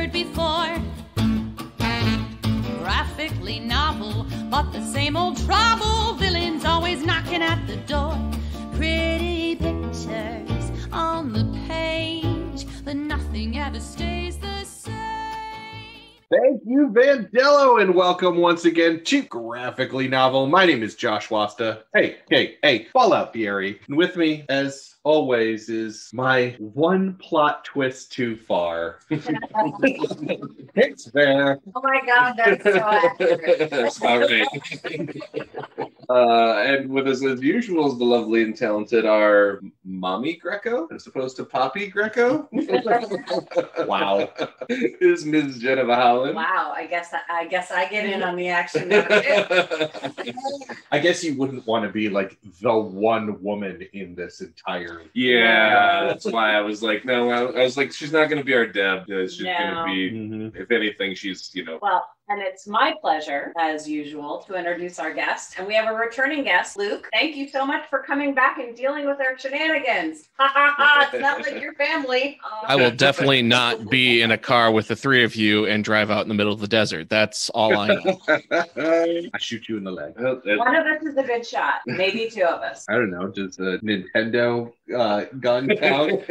heard before. Graphically novel, but the same old trouble. Villains always knocking at the door. Pretty pictures on the page, but nothing ever stays the same. Thank you, Vandello, and welcome once again to Graphically Novel. My name is Josh Wasta. Hey, Fallout Fieri. And with me, as always, is my one plot twist too far. It's there. Oh my God, that's so accurate. That's all right. And with us as usual is the lovely and talented our Mommy Greco, as opposed to Poppy Greco. Wow. Is Ms. Jennifer Holland. Wow, I guess I get in on the action now too. I guess you wouldn't want to be like the one woman in this entire. Yeah, that's why I was like, no, I was like, she's not going to be our Deb. She's going to be, if anything, she's, Well, and it's my pleasure, as usual, to introduce our guest. And we have a returning guest, Luke. Thank you so much for coming back and dealing with our shenanigans. Ha ha ha, it's not like your family. I will definitely not be in a car with the three of you and drive out in the middle of the desert. That's all I know. I shoot you in the leg. One of us is a good shot. Maybe two of us. I don't know. Does the Nintendo gun count?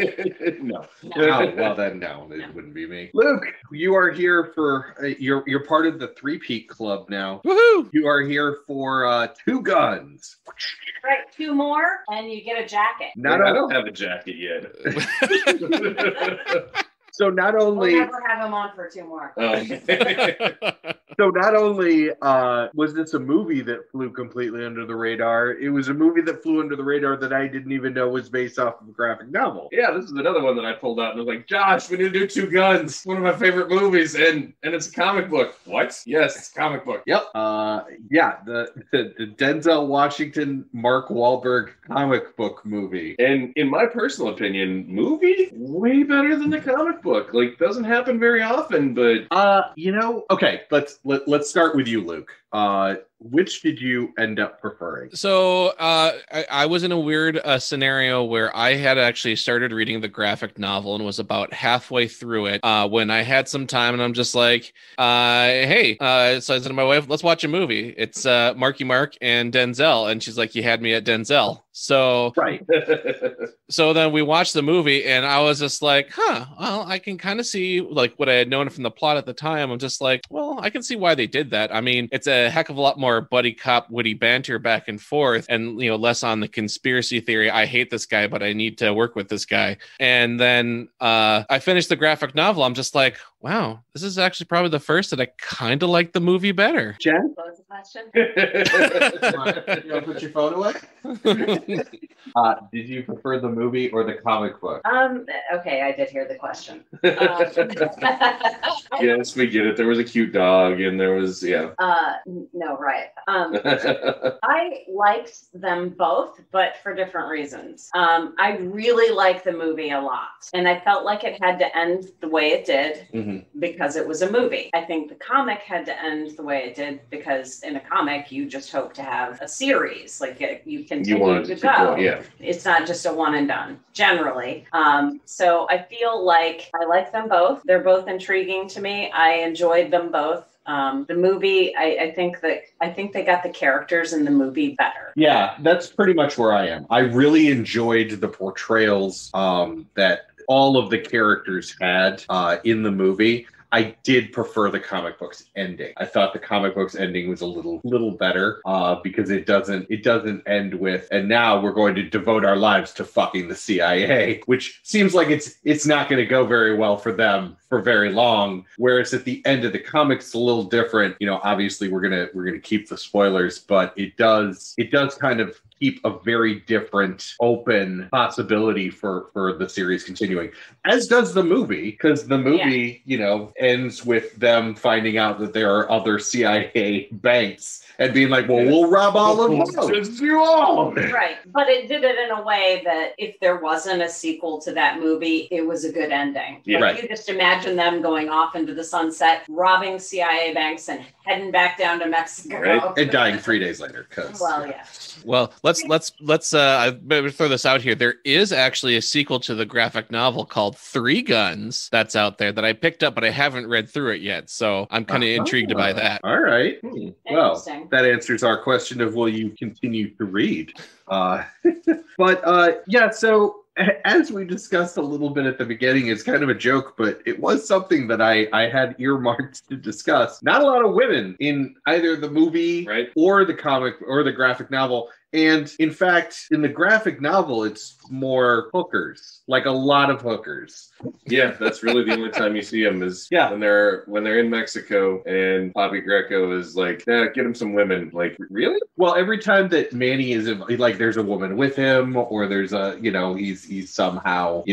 No. No. Oh, well then, no, it wouldn't be me. Luke, you are here for you're part of the three-peat club now. Woohoo! You are here for 2 guns. Right, 2 more, and you get a jacket. I don't have a jacket yet. So not only We'll never have him on for 2 more. So not only was this a movie that flew completely under the radar, it was a movie that flew under the radar that I didn't even know was based off of a graphic novel. Yeah, this is another one that I pulled out and was like, Josh, we need to do 2 Guns. One of my favorite movies, and it's a comic book. What? Yes, it's a comic book. Yep. Yeah, the Denzel Washington, Mark Wahlberg comic book movie. And in my personal opinion, movie way better than the comic book. Like, doesn't happen very often, but okay, let's start with you, Luke. Which did you end up preferring? So I was in a weird scenario where I had actually started reading the graphic novel and was about halfway through it when I had some time, and I'm just like, hey, so I said to my wife, let's watch a movie. It's Marky Mark and Denzel, and she's like, you had me at Denzel. So right. So then we watched the movie, and I was just like, well, I can kind of see like what I had known from the plot at the time. I'm just like, well, I can see why they did that. I mean, it's a heck of a lot more buddy cop witty banter back and forth, and less on the conspiracy theory. I hate this guy, but I need to work with this guy. And then I finished the graphic novel. I'm just like, wow, this is actually probably the first that I kind of like the movie better. Jen? What was the question? You want to put your phone away? Did you prefer the movie or the comic book? Okay, I did hear the question. Yes, we get it. There was a cute dog, and there was, No, right. I liked them both, but for different reasons. I really liked the movie a lot, and I felt like it had to end the way it did because it was a movie. I think the comic had to end the way it did because in a comic, you just hope to have a series. Like you continue to go. Yeah. It's not just a one and done, generally. So I feel like I like them both. They're both intriguing to me. I enjoyed them both. The movie, I think they got the characters in the movie better. Yeah, that's pretty much where I am. I really enjoyed the portrayals that all of the characters had in the movie. I did prefer the comic book's ending. I thought the comic book's ending was a little better because it doesn't end with, and now we're going to devote our lives to fucking the CIA, which seems like it's not going to go very well for them for very long. Whereas at the end of the comics, it's a little different. Obviously we're gonna keep the spoilers, but it does kind of keep a very different open possibility for the series continuing, as does the movie, because the movie ends with them finding out that there are other CIA banks and being like, well, we'll rob all of them. Just do all of it. Right. But it did it in a way that if there wasn't a sequel to that movie, it was a good ending. Yeah. Like, Right. you just imagine them going off into the sunset, robbing CIA banks and heading back down to Mexico. Right. And dying 3 days later. Well, yeah. Well, let's I better throw this out here. There is actually a sequel to the graphic novel called 3 Guns that's out there that I picked up, but I haven't haven't read through it yet, so I'm kind of intrigued by that. All right. Well, Interesting. that answers our question of will you continue to read? But yeah, so as we discussed a little bit at the beginning, it's kind of a joke, but it was something that I had earmarked to discuss. Not a lot of women in either the movie or the comic or the graphic novel. And in fact, in the graphic novel, it's more hookers, like a lot of hookers. Yeah, that's really the only time you see them is when they're in Mexico and Poppy Greco is like, yeah, get him some women. Like, really? Well, every time that Manny is in, like, there's a woman with him, or there's a, he's somehow,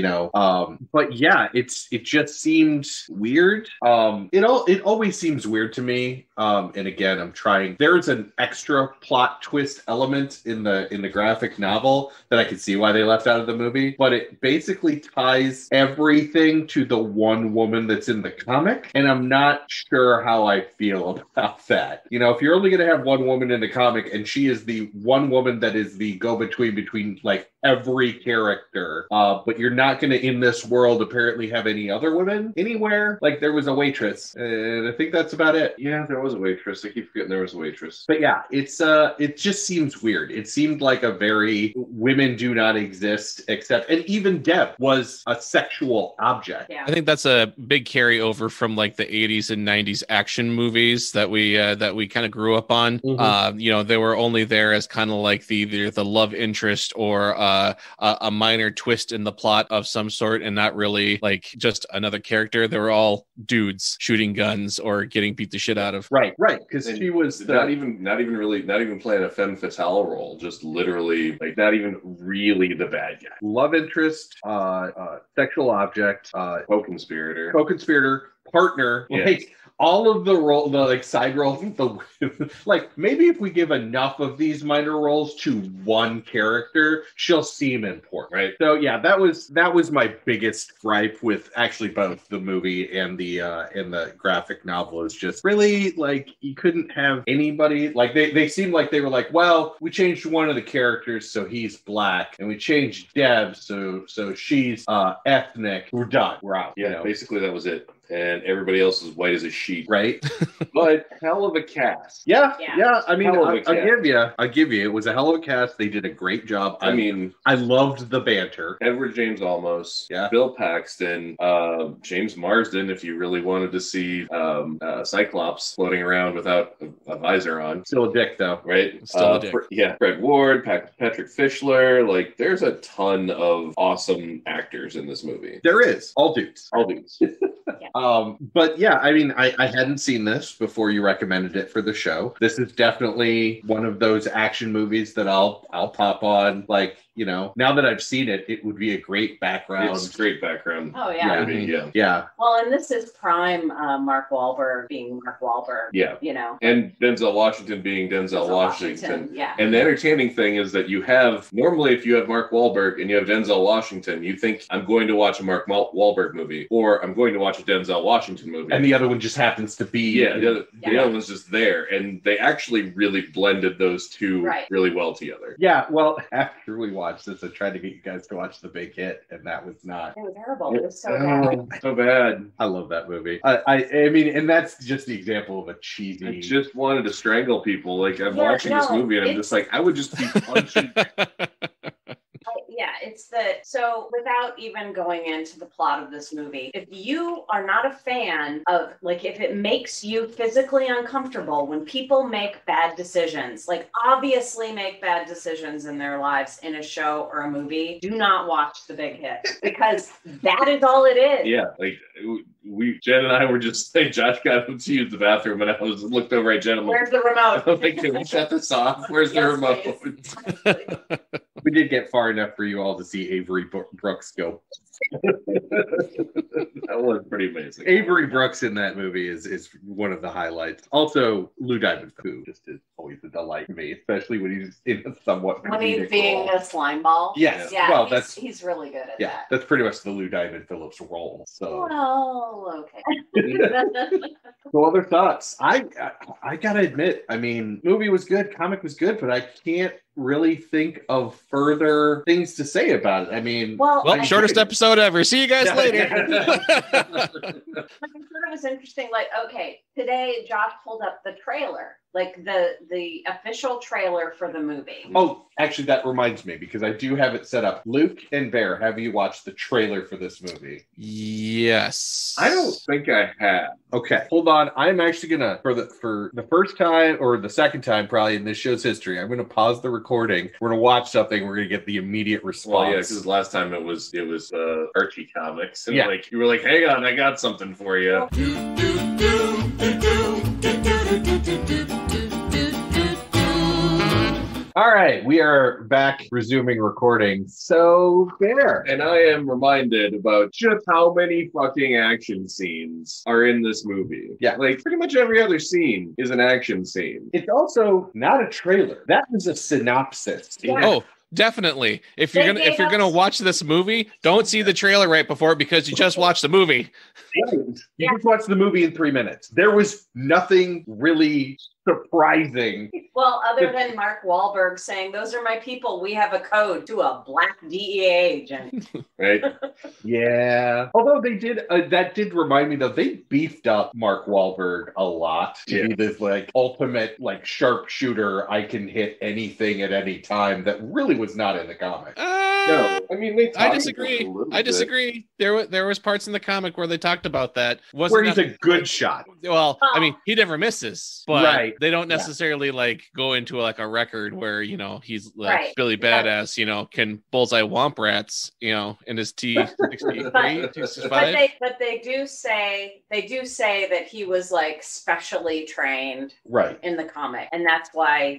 but yeah, it just seemed weird. It always seems weird to me. And again, there's an extra plot twist element in the graphic novel that I can see why they left out of the movie, but it basically ties everything to the one woman that's in the comic, and I'm not sure how I feel about that. If you're only going to have one woman in the comic and she is the one woman that is the go-between between like every character, but you're not going to in this world apparently have any other women anywhere. Like, there was a waitress, and I think that's about it. Yeah, there was a waitress. I keep forgetting there was a waitress. But yeah, it just seems weird. It seemed like a very women do not exist except, and even Deb was a sexual object. Yeah. I think that's a big carryover from like the 80s and 90s action movies that we kind of grew up on. Mm-hmm. They were only there as kind of like either the love interest or a minor twist in the plot of some sort, and not really like just another character. They were all dudes shooting guns or getting beat the shit out of. Right. Because she was not even playing a femme fatale role, just literally like not even really the bad guy. Love interest, sexual object, co-conspirator, partner, like all of the side roles, like maybe if we give enough of these minor roles to one character, she'll seem important, right? So yeah, that was my biggest gripe with actually both the movie and the graphic novel, is just really like you couldn't have anybody, like they seemed like they were like, well, we changed one of the characters so he's black, and we changed Deb so she's ethnic. We're done. We're out. Yeah, basically that was it. And everybody else is white as a sheet. Right? But hell of a cast. Yeah. I mean, I'll give you. It was a hell of a cast. They did a great job. I mean, I loved the banter. Edward James Olmos, yeah, Bill Paxton, James Marsden, if you really wanted to see Cyclops floating around without a visor on. Still a dick, though. Right? Still a dick. Fred Ward, Patrick Fischler. Like, there's a ton of awesome actors in this movie. There is. All dudes. Yeah. But yeah, I mean, I hadn't seen this before you recommended it for the show. This is definitely one of those action movies that I'll pop on. Like, now that I've seen it, it would be a great background. It's great background. Oh yeah. Yeah. Well, and this is prime Mark Wahlberg being Mark Wahlberg. Yeah. And Denzel Washington being Denzel Washington. Yeah. And the entertaining thing is that you have, normally if you have Mark Wahlberg and you have Denzel Washington, you think, I'm going to watch a Mark Wahlberg movie, or I'm going to watch a Denzel Washington movie. And the other one just happens to be... the other one's just there. And they actually really blended those two really well together. Yeah, well, after we watched this, I tried to get you guys to watch The Big Hit, and that was not... It was terrible. It was so bad. So bad. I love that movie. I mean, and that's just the example of a cheesy... I just wanted to strangle people. Like, I'm watching this movie, and I'm just like, I would just be punching... So without even going into the plot of this movie, if you are not a fan of, like, if it makes you physically uncomfortable when people make bad decisions, like obviously make bad decisions in their lives in a show or a movie, do not watch The Big Hit, because that is all it is. Yeah, like Jen and I were just like, Josh got up to use the bathroom, and I was looked over at Jen. I'm like, where's the remote? I'm like, can we shut this off? Where's the remote? We did get far enough for you all to see Avery Brooks go. That was pretty amazing. Avery Brooks in that movie is one of the highlights. Also, Lou Diamond, who just is always a delight to me, especially when he's in a somewhat when he's being role. a slime ball. Yes. Yeah. Well, he's really good at that. That's pretty much the Lou Diamond Phillips role. So. Well, okay. So other thoughts? I gotta admit, I mean, movie was good, comic was good, but I can't really think of further things to say about it. I mean, well, shortest episode ever. See you guys later. I thought it was interesting. Like, okay, today Josh pulled up the trailer, like the official trailer for the movie. Oh, actually, that reminds me because I do have it set up. Luke and Bear, have you watched the trailer for this movie? Yes. I don't think I have. Okay, hold on. I'm actually gonna for the first time or the second time probably in this show's history, I'm gonna pause the recording. We're gonna watch something. We're gonna get the immediate response. Well, yeah, because last time it was Archie comics, and like you were like, "Hang on, I got something for you." All right, we are back resuming recording. So, Bear. And I am reminded about just how many fucking action scenes are in this movie. Yeah. Like, pretty much every other scene is an action scene. It's also not a trailer. That is a synopsis. Yeah. Oh, definitely. If you're gonna watch this movie, don't see the trailer right before because you just watched the movie. You just watched the movie in 3 minutes. There was nothing really surprising. Well, other than Mark Wahlberg saying, "Those are my people. We have a code," to a black DEA agent. Right? Yeah. Although they did, that did remind me though, they beefed up Mark Wahlberg a lot to be this like ultimate like sharpshooter. I can hit anything at any time. That really was not in the comic. No, I mean I disagree. There was parts in the comic where they talked about that. Where he's a good shot. Well, I mean, he never misses, but Right. they don't necessarily like go into like a record where he's like Billy Badass, can bullseye womp rats, in his T-63, T-65. But they do say that he was like specially trained, right, in the comic, and that's why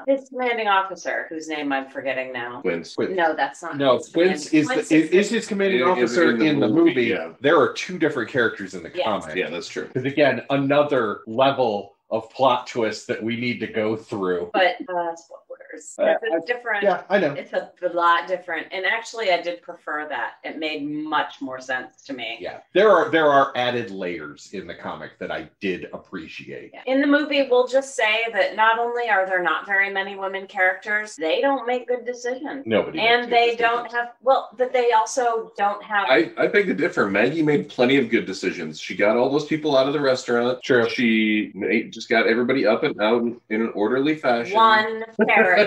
his commanding officer, whose name I'm forgetting now. Quince. No, that's not. No, Quince is his commanding officer in the movie. Yeah. There are two different characters in the comic. Yeah, that's true. Because again, another level of plot twist that we need to go through. But spoilers. It's different. Yeah, I know. It's a lot different. And actually, I did prefer that. It made much more sense to me. Yeah. There are added layers in the comic that I did appreciate. Yeah. In the movie, we'll just say that not only are there not very many women characters, they don't make good decisions. Nobody. And they don't have, but they also don't have... I beg to differ. Maggie made plenty of good decisions. She got all those people out of the restaurant. True. She just got everybody up and out in an orderly fashion. One character.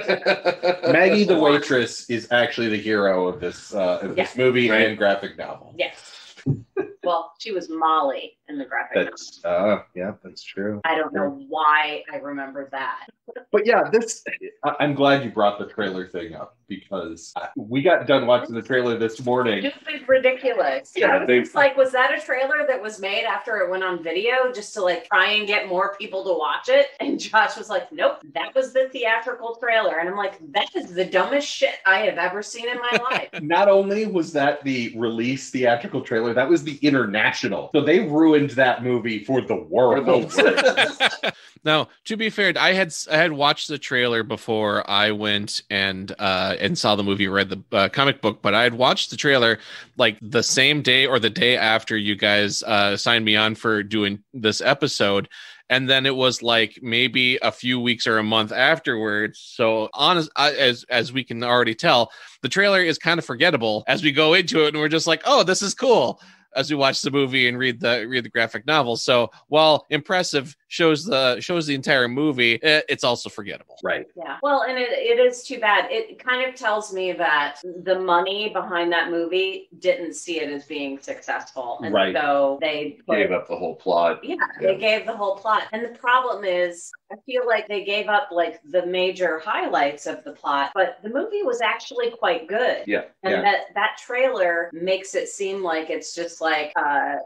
Maggie the waitress is actually the hero of this movie and graphic novel. Yes. Well, she was Molly in the graphic novel. That's true. I don't know why I remembered that. But yeah, I'm glad you brought the trailer thing up because we got done watching the trailer this morning. Stupid, ridiculous. Yeah, was that a trailer that was made after it went on video just to like try and get more people to watch it? And Josh was like, "Nope, that was the theatrical trailer." And I'm like, "That is the dumbest shit I have ever seen in my life." Not only was that the release theatrical trailer, that was the international. So they ruined that movie for the world. Now, to be fair, I had watched the trailer before I went and saw the movie, read the comic book, but I had watched the trailer like the same day or the day after you guys signed me on for doing this episode. And then it was like maybe a few weeks or a month afterwards. So honest, as we can already tell, the trailer is kind of forgettable as we go into it, and we're just like, "Oh, this is cool." As we watch the movie and read the graphic novel. So while impressive shows the entire movie, it's also forgettable. Right. Yeah. Well, and it is too bad. It kind of tells me that the money behind that movie didn't see it as being successful. And so they gave up the whole plot. Yeah, they gave the whole plot. And the problem is, I feel like they gave up like the major highlights of the plot, but the movie was actually quite good. Yeah. And that trailer makes it seem like it's just like a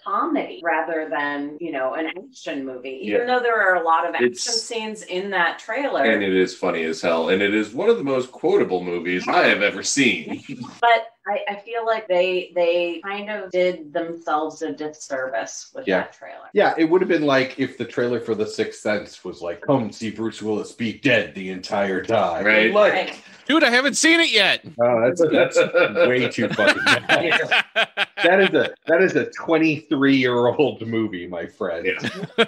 comedy rather than an action movie, even though there are a lot of action scenes in that trailer. And it is funny as hell, and it is one of the most quotable movies I have ever seen. But I feel like they kind of did themselves a disservice with that trailer. Yeah, it would have been like if the trailer for The Sixth Sense was like, come see Bruce Willis be dead the entire time. Right. Like, Right. Dude, I haven't seen it yet. oh, that's way too fucking bad. That is a 23-year-old movie, my friend. Yeah.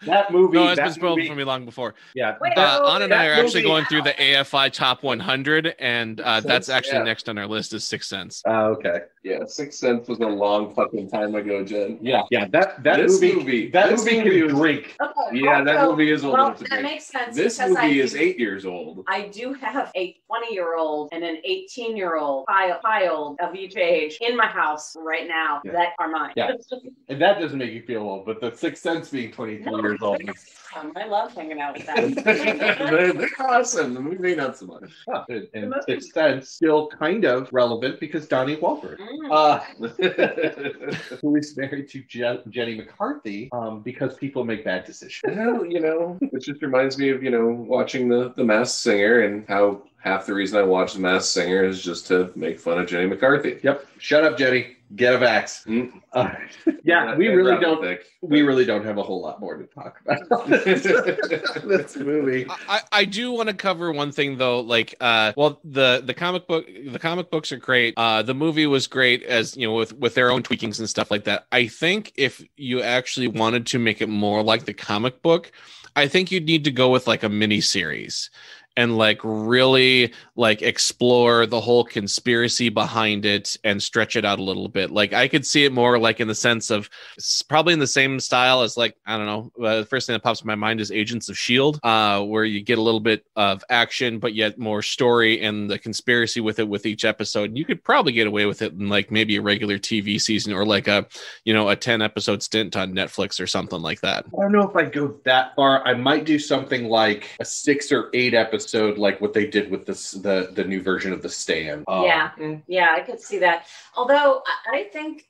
That movie. No, it's that been spoiled movie- for me long before. Yeah. Wait, Anna and I are that actually movie- going through the AFI Top 100, and that's actually Yeah. next on our list is Sixth Sense. Okay. Yeah, Sixth Sense was a long fucking time ago, Jen. Yeah. That This movie. movie- That this movie movie can was- drink. Okay, Yeah, that also, movie is old well, enough to that drink. makes sense. This because movie I is do- 8 years old. I do have a 20-year-old and an 18-year-old child of each age in my house right now Yeah. that are mine. Yeah. And that doesn't make you feel old, but The Sixth Sense being 23 years old. I love hanging out with them. They're awesome. The movie, not so much. And Sixth Sense still kind of relevant because Donnie Wahlberg, who is married to Jenny McCarthy, because people make bad decisions. Well, it just reminds me of, watching the Masked Singer and how half the reason I watch The Masked Singer is just to make fun of Jenny McCarthy. Yep. Shut up, Jenny. Get a vax. Yeah, we really don't. We really don't have a whole lot more to talk about this movie. I do want to cover one thing though, like the comic books are great. The movie was great as with their own tweakings and stuff like that. I think if you actually wanted to make it more like the comic book, I think you'd need to go with like a mini series and like really like explore the whole conspiracy behind it and stretch it out a little bit. Like I could see it more like in the sense of probably in the same style as like, I don't know, the first thing that pops in my mind is Agents of S.H.I.E.L.D., where you get a little bit of action, but yet more story and the conspiracy with it with each episode. You could probably get away with it in like maybe a regular TV season or like a 10 episode stint on Netflix or something like that. I don't know if I'd go that far. I might do something like a 6 or 8 episode, like what they did with the new version of The Stand. Yeah, I could see that. Although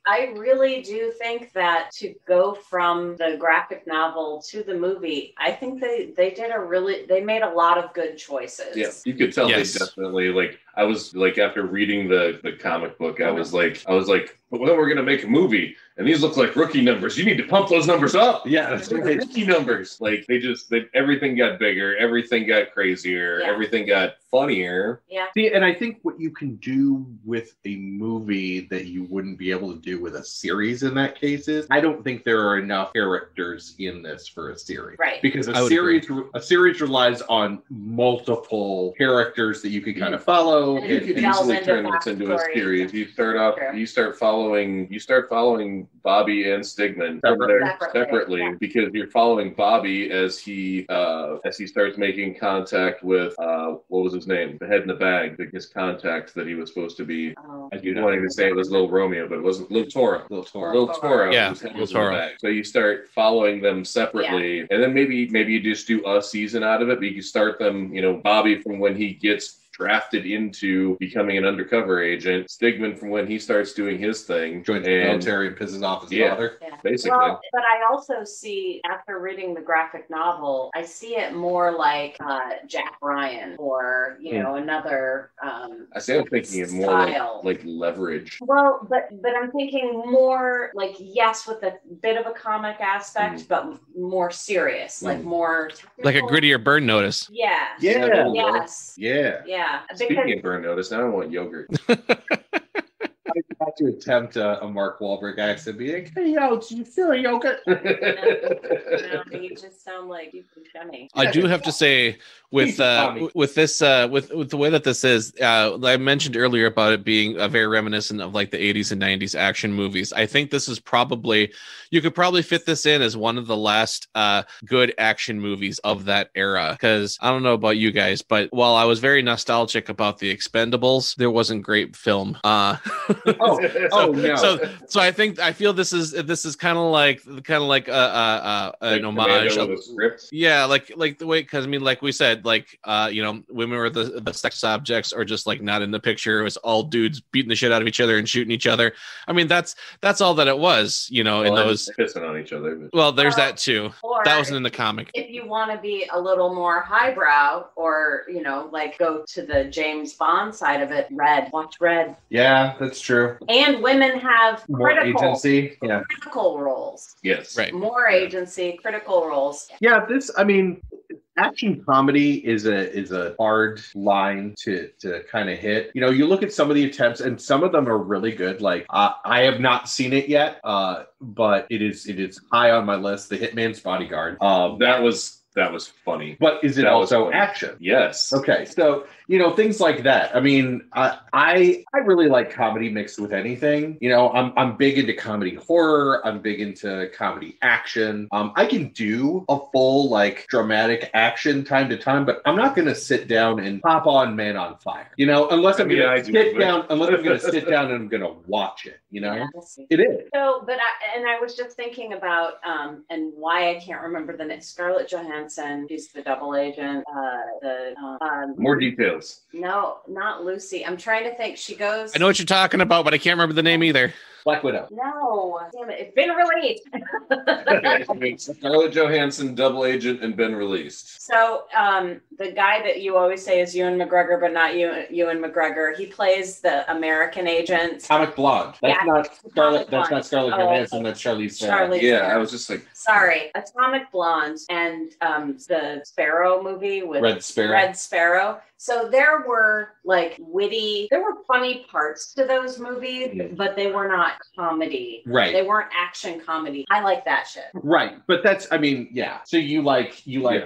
I really do think that to go from the graphic novel to the movie, I think they made a lot of good choices. Yeah, you could tell Yes. they definitely like. I was like, after reading the comic book, I was like, but then we're gonna make a movie, and these look like rookie numbers. You need to pump those numbers up. Yeah, that's They're right. rookie numbers. Like everything got bigger, everything got crazier, Yeah. everything got funnier. Yeah. See, and I think what you can do with a movie that you wouldn't be able to do with a series in that case is, I don't think there are enough characters in this for a series. Right. Because I a would series relies on multiple characters that you can kind of follow. And You could delve easily into turn this into a backstory. series. You True. start following Bobby and Stigman separately yeah. because you're following Bobby as he starts making contact with what was his name? The head in the bag, his contact that he was supposed to be. Oh. I do You wanted to say it was Little Romeo, but it wasn't. Little Toro. Little Toro. Little Toro. Yeah, whose head Little was in the Toro. bag. So you start following them separately, and then maybe you just do a season out of it. But you can start them, Bobby from when he gets drafted into becoming an undercover agent, Stigman from when he starts doing his thing, Joins the military and pisses off his Yeah. father. Yeah. basically. Well, but I also see, after reading the graphic novel, I see it more like Jack Ryan or, another I say I'm thinking of more style. like Leverage. Well, but I'm thinking more like, yes, with a bit of a comic aspect, but more serious, like more Like a technical. grittier Burn Notice. Yeah. Yeah. Yes. Yeah. Yeah. Speaking of Burn Notice, now I want yogurt. I have to attempt a Mark Wahlberg accent, be like, "Hey, do you feel yogurt?" No, you just sound like you can Jenny. I do have to say, with Tommy. with this with the way that this is, I mentioned earlier about it being very reminiscent of like the 80s and 90s action movies. I think this is probably, you could probably fit this in as one of the last good action movies of that era. Because I don't know about you guys, but while I was very nostalgic about the Expendables, there wasn't great film. Oh, Oh no. So I feel this is kind of like an homage. With a script. Yeah, like the way, because I mean, like we said, like women were the sex objects, or just like not in the picture. It was all dudes beating the shit out of each other and shooting each other. I mean, that's all that it was, in those pissing on each other. But... Well, there's that too. Or that wasn't in the comic. If you want to be a little more highbrow, or like go to the James Bond side of it, Red. Watch Red. Yeah, that's true. And women have More agency. Yeah. Critical roles. Yes. Right. More agency, critical roles. Yeah, action comedy is a hard line to kind of hit. You look at some of the attempts, and some of them are really good. Like I have not seen it yet, but it is high on my list. The Hitman's Bodyguard. That was funny. But is it also action? Yes. Okay, so things like that. I mean, I really like comedy mixed with anything. I'm big into comedy horror. I'm big into comedy action. I can do a full dramatic action time to time, but I'm not going to sit down and pop on Man on Fire. Unless I'm going to sit down. Unless I'm going to sit down and I'm going to watch it. It is. So, but I was just thinking about and why I can't remember the name. Scarlett Johansson. She's the double agent. More details. No, not Lucy. I'm trying to think. She goes. I know what you're talking about, but I can't remember the name either. Black Widow. No, damn it! It's been released. Scarlett Johansson, double agent, and been released. So, the guy that you always say is Ewan McGregor, but not Ewan McGregor. He plays the American agent. Atomic Blonde. That's not Scarlett. That's not Scarlett Johansson. Okay. That's Charlize Theron. I was just like, sorry, Atomic Blonde and the Sparrow movie with Red Sparrow. So there were there were funny parts to those movies, but they were not comedy. Right. They weren't action comedy. I like that shit. Right. But that's, yeah. So you like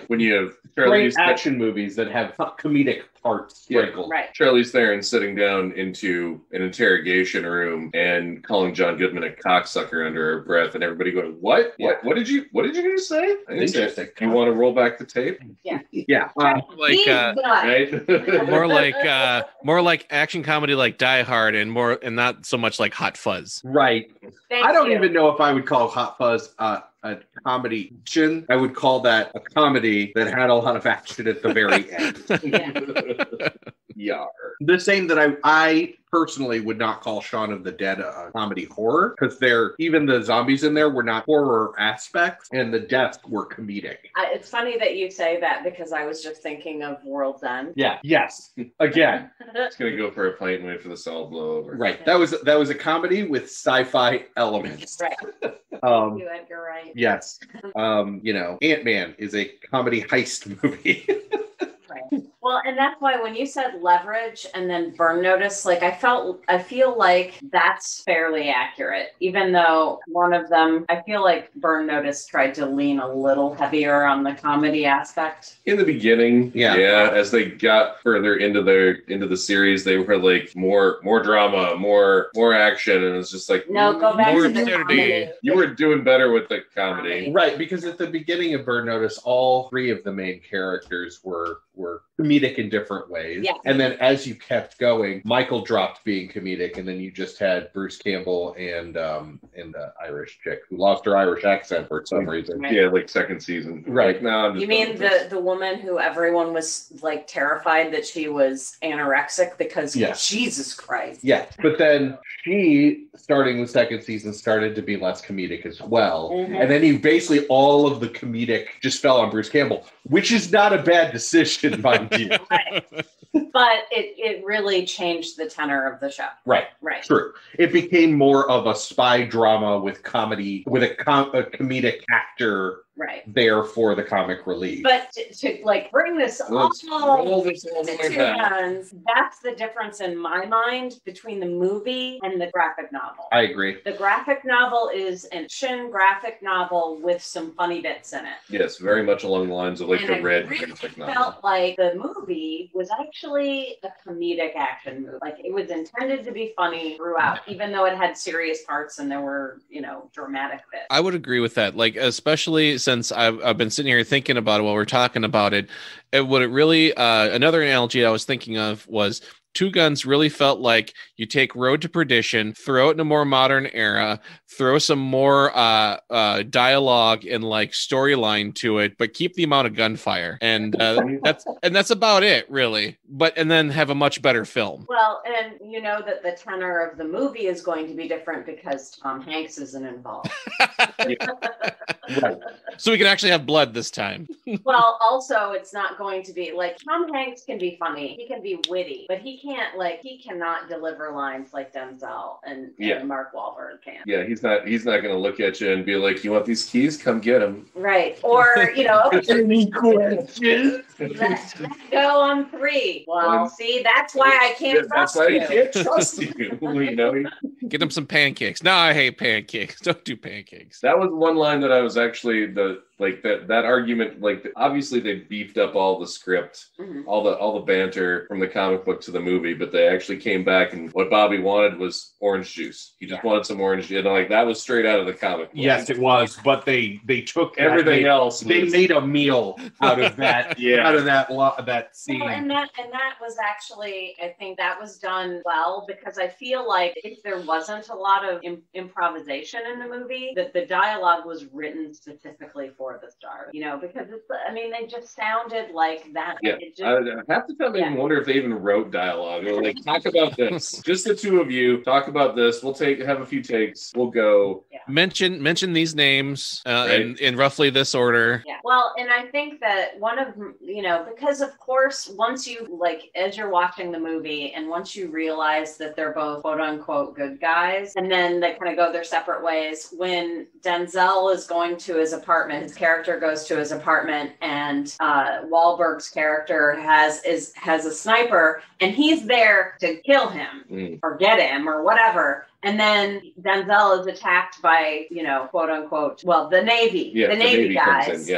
when you have great action movies that have comedic parts sprinkled. Right. Charlize Theron sitting down into an interrogation room and calling John Goodman a cocksucker under her breath, and everybody going, "What? Yeah. What did you just say?" Interesting. You want to roll back the tape? Yeah. Yeah. Right. more like action comedy, like Die Hard, and not so much like Hot Fuzz. Right. I don't even know if I would call Hot Fuzz a comedy action. I would call that a comedy that had a lot of action at the very end. Yeah. The same that I personally would not call Shaun of the Dead a comedy horror, because even the zombies in there were not horror aspects, and the deaths were comedic. It's funny that you say that, because I was just thinking of World's End. Yeah. Yes. Again. It's gonna go for a plate and wait for the cell to blow over. Right. That was a comedy with sci-fi elements. Right. You, Edgar Wright. Yes. Ant-Man is a comedy heist movie. Right. Well, and that's why when you said Leverage and then Burn Notice, I feel like that's fairly accurate, even though one of them, I feel like Burn Notice tried to lean a little heavier on the comedy aspect. In the beginning, yeah. As they got further into the series, they were more drama, more action, and it's just no, go back to the comedy. You were doing better with the comedy, right? Because at the beginning of Burn Notice, all three of the main characters were comedic in different ways. Yeah. And then as you kept going, Michael dropped being comedic, and then you just had Bruce Campbell and the Irish chick who lost her Irish accent for some reason. Right. Yeah, second season. Right. No, you mean the woman who everyone was terrified that she was anorexic because Jesus Christ. Yeah. But then she, starting the second season, started to be less comedic as well. Mm-hmm. And then basically all of the comedic just fell on Bruce Campbell, which is not a bad decision, mind you. Right. But it really changed the tenor of the show. Right. Right. True. It became more of a spy drama with comedy, with a comedic actor there for the comic relief. But to bring this all to two guns, that's the difference in my mind between the movie and the graphic novel. I agree. The graphic novel is an action graphic novel with some funny bits in it. Yes, very much along the lines of the Red graphic novel. I felt like the movie was actually a comedic action movie. It was intended to be funny throughout, even though it had serious parts and there were, dramatic bits. I would agree with that. Especially since I've been sitting here thinking about it while we're talking about it. What it really, another analogy I was thinking of was Two Guns really felt like you take Road to Perdition, throw it in a more modern era, throw some more dialogue and like storyline to it, but keep the amount of gunfire, and that's about it, really. And then have a much better film. Well, and you know that the tenor of the movie is going to be different because Tom Hanks isn't involved. Right. So we can actually have blood this time. Well, also, it's not going to be like Tom Hanks can be funny, he can be witty, but he cannot deliver lines like Denzel and Mark Wahlberg can. Yeah, he's not going to look at you and be like, "You want these keys? Come get them." Right. Or Any questions? let's go on 3. Well, see, that's why I can't trust you. That's why I can't trust you. You know, Get them some pancakes. No, I hate pancakes. Don't do pancakes. that was one line that I was actually that argument. Like, obviously they beefed up all the script, all the banter from the comic book to the movie, but they actually came back and what Bobby wanted was orange juice. He just wanted some orange juice, and like that was straight out of the comic book. Yes, it was, but they took Everything else. They made a meal out of that. Out of that scene. Well, and that was actually, I think that was done well, because I feel like if there wasn't a lot of improvisation in the movie, that the dialogue was written specifically for the stars, because they just sounded like that. Yeah. Half the time I even wonder if they even wrote dialogue. Or like, talk about this. Just the two of you talk about this. We'll have a few takes. We'll go. Yeah. Mention these names Right. in roughly this order. Yeah. Well, and I think that one of, because of course, once you, as you're watching the movie and once you realize that they're both quote unquote good guys, and then they kind of go their separate ways, when Denzel is going to his apartment, his character goes to his apartment, and Wahlberg's character has a sniper, and he's there to kill him or get him or whatever. And then Denzel is attacked by, quote unquote, the Navy, the Navy guys.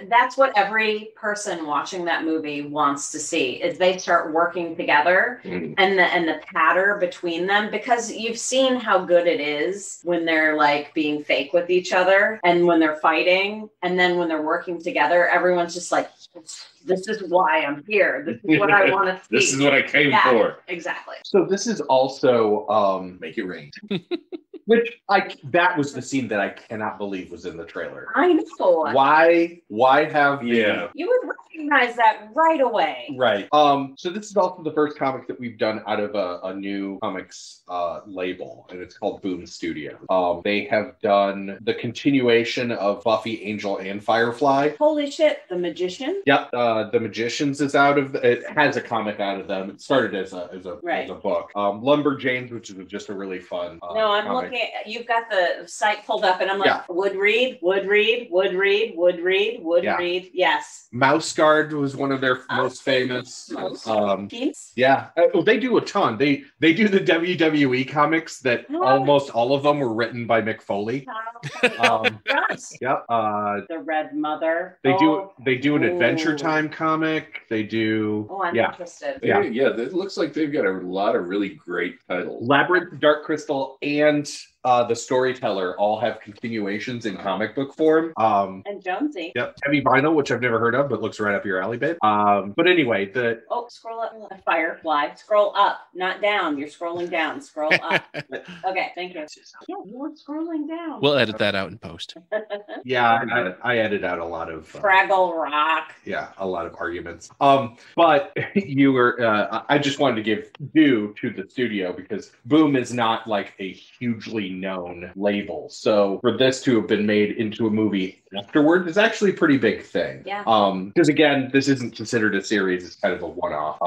That's what every person watching that movie wants to see, is they start working together and the patter between them, because you've seen how good it is when they're like being fake with each other and when they're fighting, and then when they're working together, everyone's just like, this is why I'm here. This is what I want to see. This is what I came for. Exactly. So this is also Make It Rain. That was the scene that I cannot believe was in the trailer. I know. Why have you would recognize that right away. Right. So this is also the first comic that we've done out of a new comics label, and it's called Boom Studio. They have done the continuation of Buffy, Angel, and Firefly. Holy shit, The Magician? Yep. The Magicians is out of it has a comic out of them. It started as a book. Lumberjanes, which is just a really fun No, I'm comic. Looking at, you've got the site pulled up, and I'm like, would read. Yes. Mouse Guard was one of their most famous. Yeah. They do a ton. They do the WWE comics that almost all of them were written by Mick Foley. Yep. The Red Mother. They do an Adventure Time comic. They do. Oh, I'm interested. Yeah. It looks like they've got a lot of really great titles. Labyrinth, Dark Crystal, and The Storyteller all have continuations in comic book form. And Jonesy. Yep. Heavy Vinyl, which I've never heard of, but looks right up your alley, babe. But anyway, scroll up. Firefly. Scroll up, not down. You're scrolling down. Scroll up. Okay, thank you. Yeah, you're scrolling down. We'll edit that out in post. Yeah, I edit out a lot of Fraggle Rock. Yeah, a lot of arguments. But you were. I just wanted to give due to the studio, because Boom is not like a hugely known label. So for this to have been made into a movie afterward is actually a pretty big thing. Yeah. Because again, this isn't considered a series; it's kind of a one-off.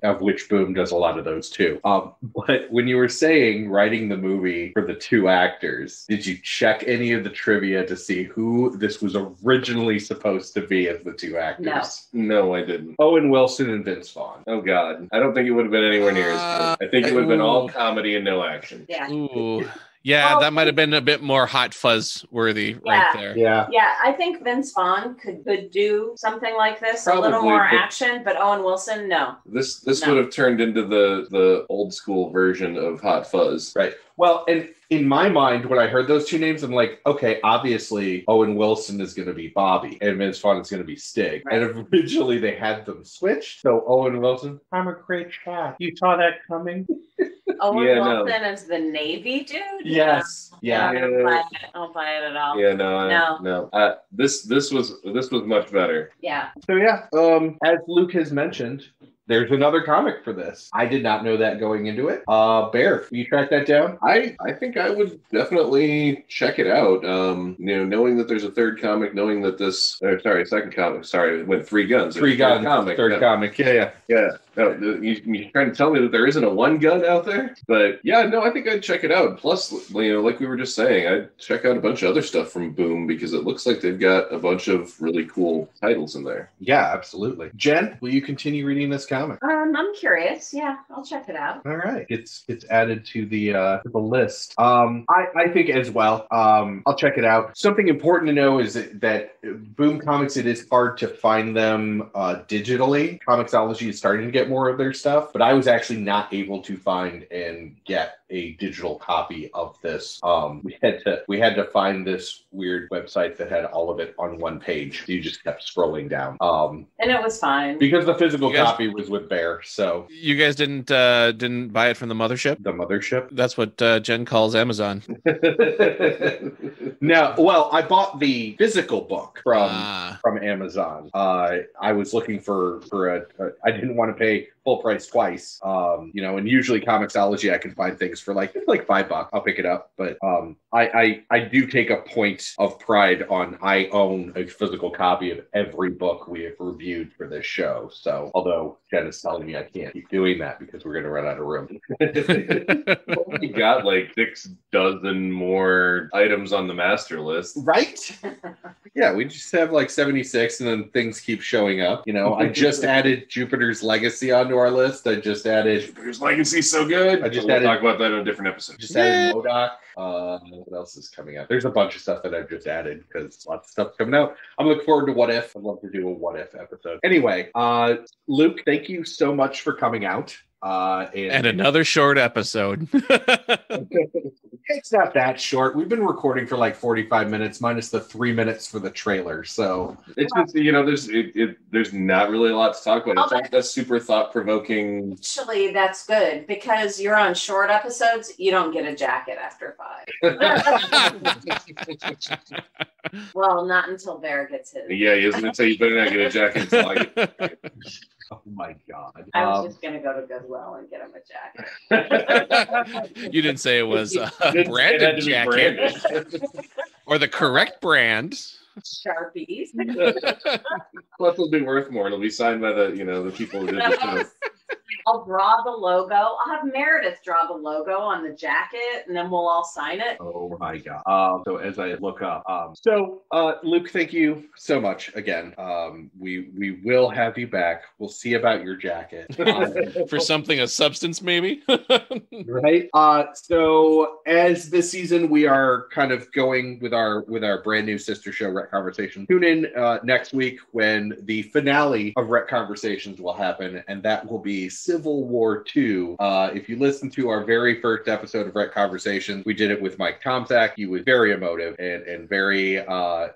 Of which Boom does a lot of those too. But when you were saying writing the movie for the two actors, did you check any of the trivia to see who this was originally supposed to be as the two actors? No, I didn't. Owen Wilson and Vince Vaughn. Oh God, I don't think it would have been anywhere near as good. I think it would have been all comedy and no action. Yeah. Ooh. Yeah, that might have been a bit more Hot Fuzz worthy right there. Yeah. Yeah, I think Vince Vaughn could do something like this, a little more action, but Owen Wilson, no. This would have turned into the old school version of Hot Fuzz. Right. Well, and in my mind, when I heard those two names, I'm like, okay, obviously Owen Wilson is going to be Bobby and Vince Vaughn is going to be Stig. Right. And originally they had them switched. So Owen Wilson, I'm a great shot. You saw that coming? Owen Yeah, Wilson is the Navy dude? Yes. Yeah. I don't buy it at all. Yeah, no. This was much better. Yeah. So yeah, as Luke has mentioned, there's another comic for this. I did not know that going into it. Bear, you track that down? I think I would definitely check it out. Knowing that there's a third comic, knowing that second comic. Sorry, it went Three Guns. Three Guns. Third comic. Yeah. No, you're trying to tell me that there isn't a one gun out there? But yeah, no, I think I'd check it out. Plus, like we were just saying, I'd check out a bunch of other stuff from Boom because it looks like they've got a bunch of really cool titles in there. Yeah, absolutely. Jen, will you continue reading this comic? I'm curious. Yeah, I'll check it out. All right, it's added to the list. I think as well. I'll check it out. Something important to know is that Boom Comics, it is hard to find them digitally. Comixology is starting to get more of their stuff, but I was actually not able to find and get a digital copy of this. We had to find this weird website that had all of it on one page. You just kept scrolling down. And it was fine Because the physical copy was with Bear, so You guys didn't buy it from the mothership? the mothership. That's what Jen calls Amazon. No, well, I bought the physical book Ah. from Amazon. I was looking for I didn't want to pay full price twice. And usually Comixology I can find things for like $5. I'll pick it up. But I do take a point of pride on I own a physical copy of every book we have reviewed for this show. So although Jen is telling me I can't keep doing that because we're gonna run out of room. We got like 6 dozen more items on the master list. Right? Yeah, we just have like 76 and then things keep showing up. I just added Jupiter's Legacy onto our list. I just added Jupiter's Legacy so good. I just we'll added- talk about that in a different episode. Just added MODOK. What else is coming out? There's a bunch of stuff that I've just added because lots of stuff's coming out. I'm looking forward to What If. I'd love to do a What If episode. Anyway, Luke, thank you so much for coming out. And another short episode. It's not that short. We've been recording for like 45 minutes minus the 3 minutes for the trailer. So It's just, there's not really a lot to talk about. It's that's super thought-provoking. Actually, that's good because you're on short episodes. You don't get a jacket after 5. Well, not until Bear gets his. Yeah, he was going to say you better not get a jacket until I get oh my god. I was just going to go to Goodwill and get him a jacket. You didn't say it was a It had branded to be jacket branded. or the correct brand. Sharpies. Plus, it'll be worth more. It'll be signed by the people who did the show. I'll draw the logo. I'll have Meredith draw the logo on the jacket, and then we'll all sign it. Oh my god. So as I look up, Luke, thank you so much again. We will have you back. We'll see about your jacket. For something of substance, maybe. Right. So as this season we are kind of going with our brand new sister show, Rhett Conversation. Tune in next week when the finale of Rhett Conversations will happen, and that will be Civil War II. If you listen to our very first episode of Rhett Conversations, we did it with Mike Tomczak. He was very emotive and very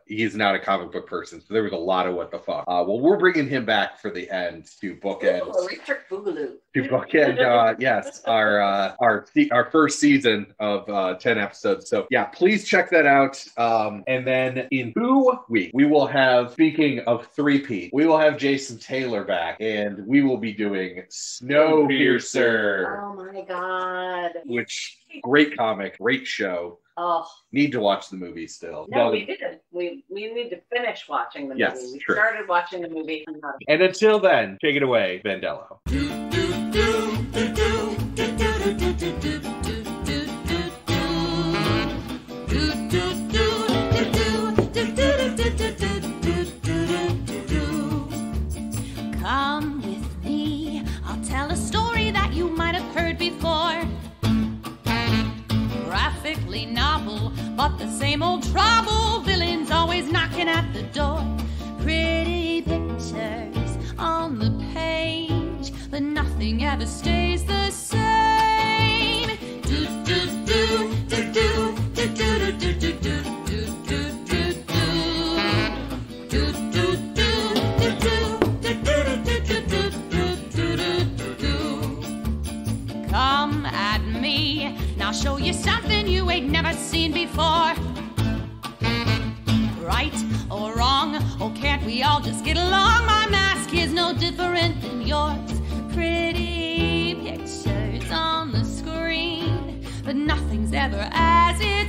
he's not a comic book person, so there was a lot of what the fuck. Well, we're bringing him back for the end to bookend. Richard Boogaloo. To bookend, yes, our first season of 10 episodes. So yeah, please check that out. And then in 2 weeks, we will have, speaking of three-peat, we will have Jason Taylor back, and we will be doing Snowpiercer. Oh my god. Which, great comic, great show. Oh. Need to watch the movie still. No, we did. We need to finish watching the movie. Yes, We true. started watching the movie. And until then, take it away, Vandello. Come with me, I'll tell a story that you might have heard before. Graphically novel, but the same old trouble. Villains always knocking at the door. Pretty pictures on the page, but nothing ever stays the same. Do, do, do. they've never seen before. Right or wrong, oh can't we all just get along? My mask is no different than yours. Pretty pictures on the screen, but nothing's ever as it